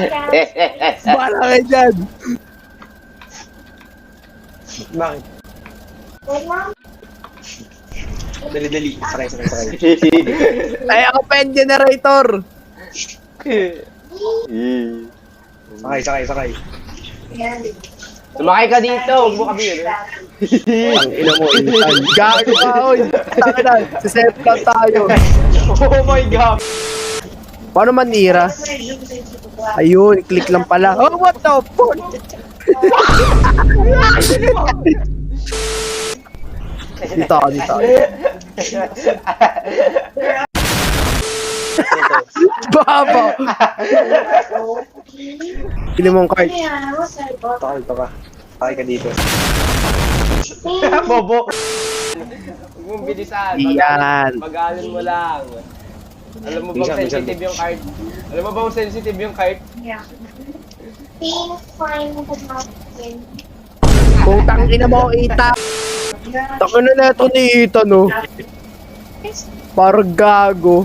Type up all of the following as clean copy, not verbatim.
Bahala kayo dyan. Bakit? Dali. Sakay. Ay, ako pa yung generator. Sakay. Sumakay ka dito, huwag mo kami yun. Ang ina mo, insan. Gago ka, oy. Taka na, siset lang tayo. Oh my God! Paano manira? Ayun, click lang pala. Oh, what the fuck? Dito. Baba. Pili mong card. Takal ka. Sakay ka dito. Bobo! Huwag mong bilisan. Yan. Mag-alin mo lang. Alam mo bang sensitive yung card? Alam mo bang sensitive yung card? Yeah. Being fine with the mountain. Putang ina mo, Ita. Taka na ito ni Ita, no? Parang gago.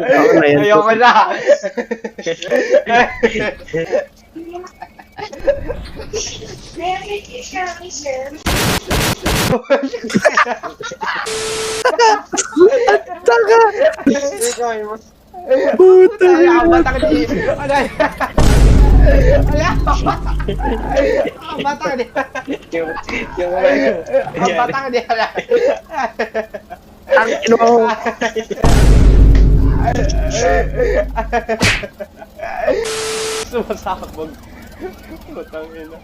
Ako na yan. Ayoko na! Taka. Puta. Ang batang di... Ano yan? Ang batang di... Ang batang di... Ang ino. Sumasabog. Batang ina.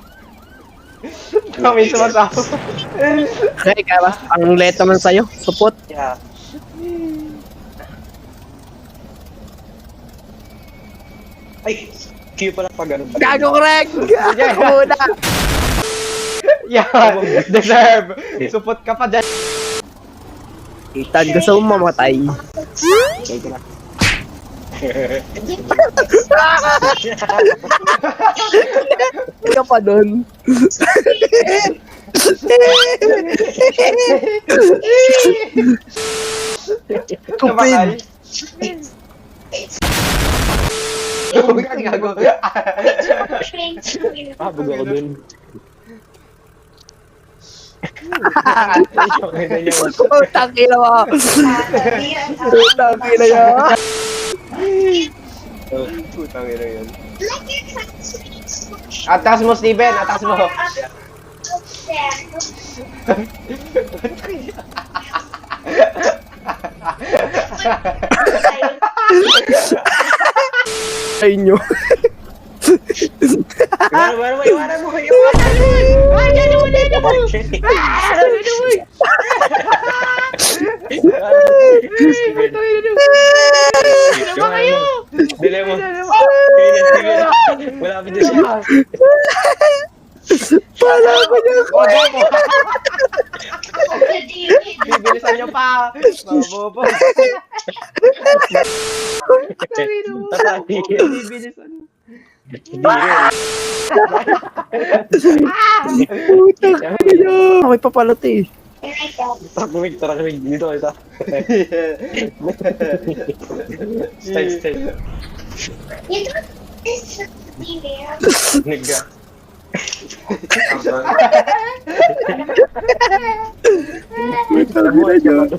Kami sumasabog. Okay, kaya ang late naman sa'yo. Supot. Yeah. Ay! Q pala pag ganun. Gago ko rin. Gago muna. Yan! Deserve! Supot ka pa dyan. Itan, gusto mo mamatay. Okay ko na. Hindi ka pa dun. Namatay. Stupid. Gago. Bug ako dun. Putang ina mo. Putang ina yan. Putang ina yun. Atas mo, Steven! Atas mo! Sa inyo. Iwanan mo! Ano kayo? Dili mo. Wala pa dyan siya. Pala ko niya ko. Bibilisan niyo pa! Mabobo! Bibilisan niyo. Putang ina. Okay pa pala ito eh. Tara kumig. Dito ito. Stay. You don't be there. Nigga. Putang ina niyo.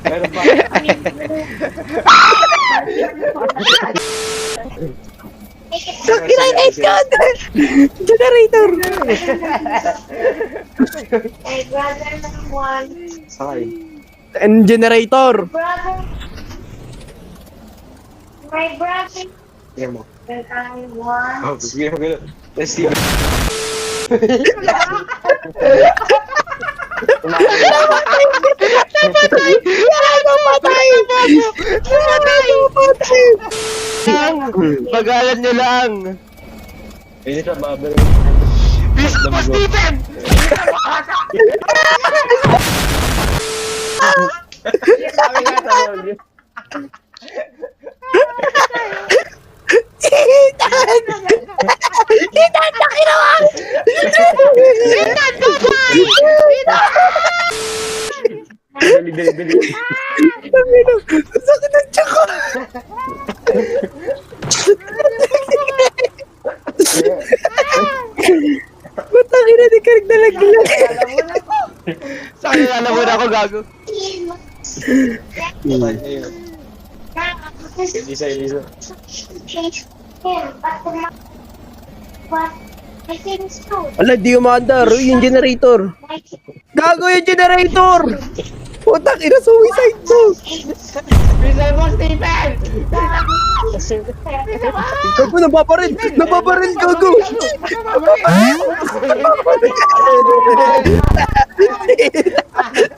Meron pa. Sakina yung generator. My brother one. Sakay. And generator. My brother Tingnan mo. and I want. Oh, sige mo gano'n. Let's see. Bagalan niyo lang! Ini sa bubble. Please, Steven! Sabi nga sa dali. Tangina, ang sakit ng tiyan ko. Matangina, di ka nagdalaglag. Saan alam mo na ako gago? Elisa, Elisa. I think so. Ala, di umandar. Uy, yung generator. Gago yung generator! Putang ina, suicide mo! Bisa mo, Stephen! Gago, napaparil! Napaparil, gago!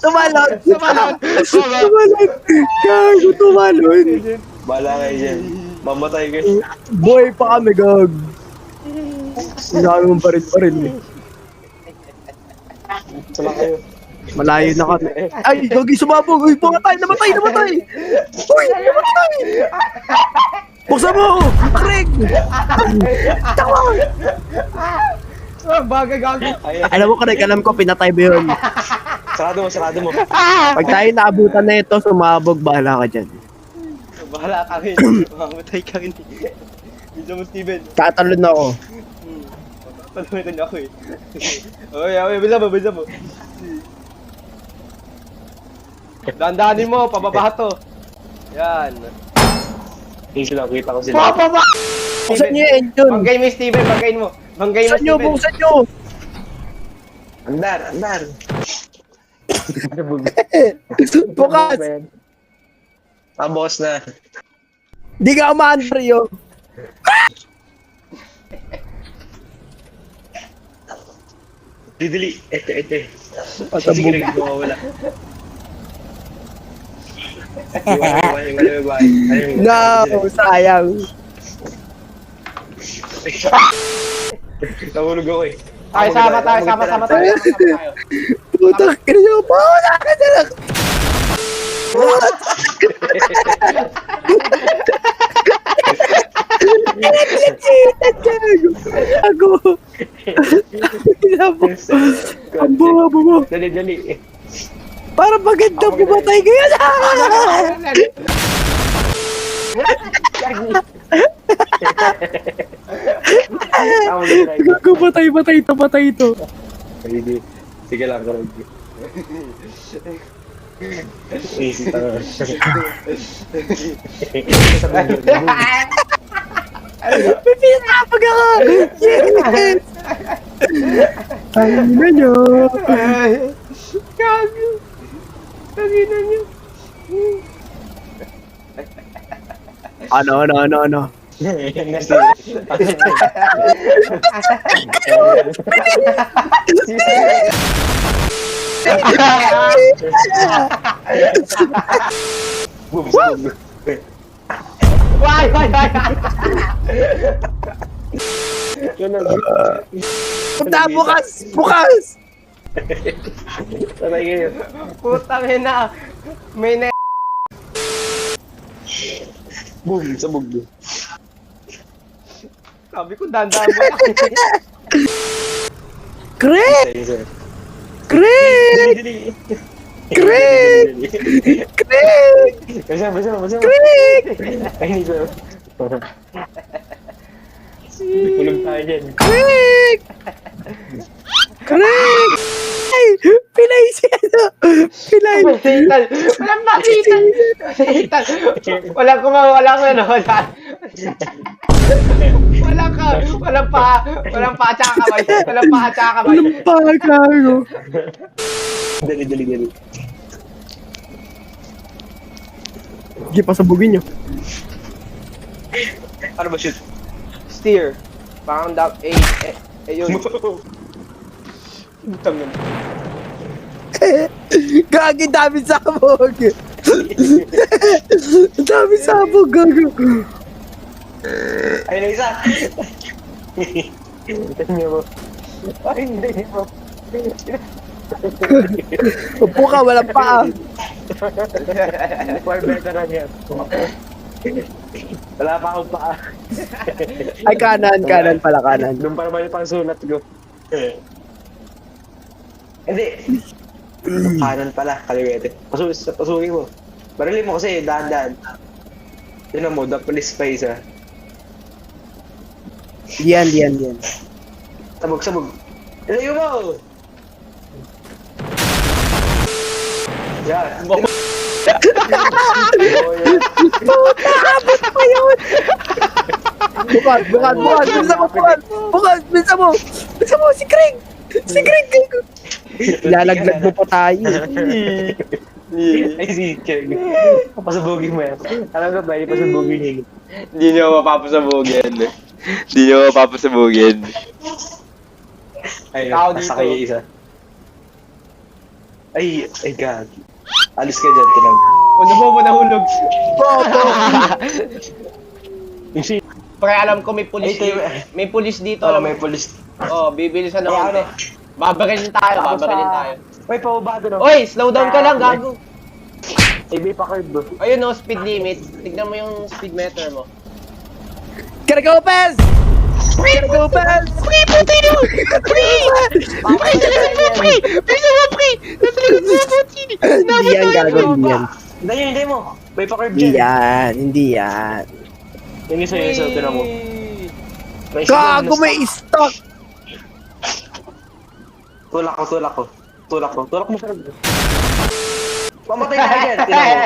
Tumalon! Tumalon! Tumalon! Gago, tumalon! Bala kayo dyan. Mamatay kayo. Boy pa kami, gag! Sinabi mong paril-paril eh. Sama kayo. Malayo na kami. Ay, gagi, sumabog! Uy, namatay! Namatay! Namatay! Uy, namatay! Buksan mo! Craig! Tawa! Baga gago. Ayan. Alam mo, Craig, alam ko, pinatay mo yun. Sarado mo, sarado mo. Pag tayo naabutan na ito, sumabog, bahala ka dyan. Bahala ka rin. Mamatay ka rin. Bisa mo, Steven. Tatalon ako. Palawitan niya ako eh. Okay, bisa mo, bisa mo. Dandanin mo, pababa to. Yan. Yung sila, kita ko sila. Pababa! Buksan niyo yung engine. Banggay mo, Steven, banggay mo. Banggay mo, Buksan niyo, Steven. buksan niyo. Andar, andar. Bukas. Boss na. Di ka umaandar yun. Didili. Ito. Patabog. Sige, nagwawala. Iwan. No, sayang. Nahulog ako eh. Tayo, sama tayo. Putang ina niyo. Wala ka na lang. Ako. Abo mo. Dali. Para maganda pumatay kayo. Gago, patay ito. Sige lang, karag. Easy tayo. Pinapag ako. Yes. Ang ina nyo. Gago. Tangina niyo. Ano? Boom. Why? Yun na. Punta bukas. Sanay kayo. Putang ina. May na... Boom, sabog. Sabi ko, dandaan mo lang. Craig! Dali. Basa. Craig! Ay, hindi ko. Tulog tayo dyan. Craig! Ay! Pilay siya. Pilay. Pasitan! Walang pasitan! Walang paa tsaka kamay. Walang pagago. Dali. Sige, pasabugin nyo. Ano ba shoot? Steer. Found out yun. Butang yun. Gagi, dami sabog. Dami sabog, gago. Ay, na isa! Hindi mo. Ay, hindi mo. Upo ka, walang paa. Far better na yan. Wala pa akong paa. Ay, kanan pala, kanan. Doon pa naman yung pangsulat ko. Hindi. Kanan pala, kaliwete. Pasukin mo. Barilin mo kasi, dahan-dahan. Yun mo, the police pa isa. Diyan. Sabog. Ilayo mo! Yan. Bok- Bukad. Bisa mo, si Craig. Ilalaglag mo pa tayo. Ay, si Cheng. Pasabugin mo yan. Alam ko ba, pasabugin niya. Hindi niyo mapapasabugin. Hindi niyo mapapasabugin. Ay, Tao nasa dito. kayo isa. Ay, God. Alis ka dyan, tinag. Ano mo nahulog? Yung si... Pre, alam ko may pulis Ay, dito. May pulis dito, Oh, alam may mo. police. Oh, bibilisan ng Ay, konti. ano? Babarilin tayo. Uy, pababa doon. Oy, slow down ka lang, gago. May pa curve bro. Ayun oh, speed limit. Tignan mo yung speed meter mo. Gotta go, Pez! Hindi yan, gago, hindi yan. Hindi mo. May pa curve dyan. Hindi yan. Yung isa, tinan mo. May isa Gago, doon, may stock! Tulak mo sa curve. Mamatay ka dyan, tinan mo.